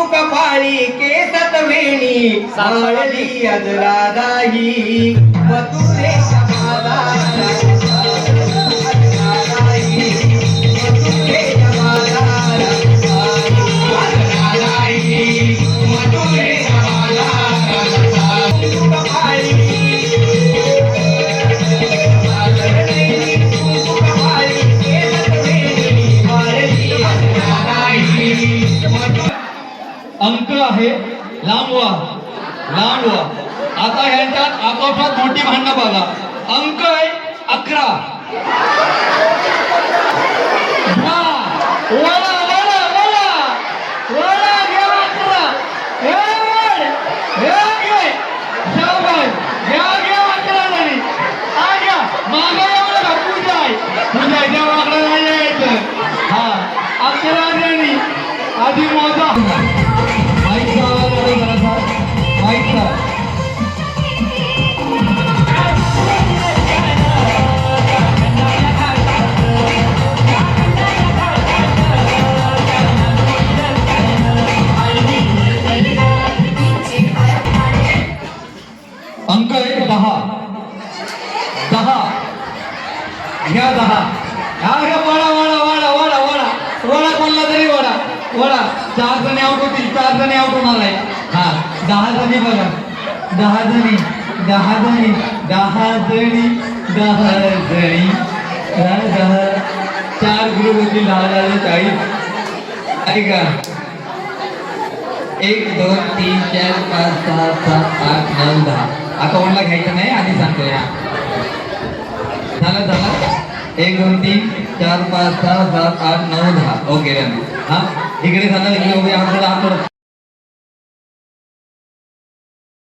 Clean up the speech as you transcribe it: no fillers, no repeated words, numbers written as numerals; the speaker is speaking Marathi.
कुंकू कपाळी केसत वेणी सावळली अजरादाही मथुरेच्या मालाला अंक आहे लांबवा लांबवा. आता ह्यांच्यात आपापसात मोठी भांडणं बघा. अंक आहे 11. वळा वळा वळा वळा घ्या 11. हे वळ हे घे शाबास घ्या घ्या 11 जणी आ घ्या मागे एवढं का पूजा देवा 11 नाही यायचं. हा 11 जणी आधी मोजा. माईकचा आवाज आला जरासा माईकचा. अंक आहे 10. 10 घ्या 10. हा घ्या वडा वडा वडा वडा वडा वडा कोणला तरी वडा वडा. 4 जणी आउट होतील. 4 जणी आउट होणार आहे. हा 10 जणी बघा 10 जणी 10 जणी 10 जणी 10 जणी 10 4 ग्रुप होतील 10 40. ऐका 1 2 3 4 5 6 7 8 9 10. आता कोणला घ्यायचं नाही आधी सांगतो. या झालं झालं 1 2 3 4 5 6 7 8 9 10. Okay run. हा इकडे झालं इकडे उभे आमचं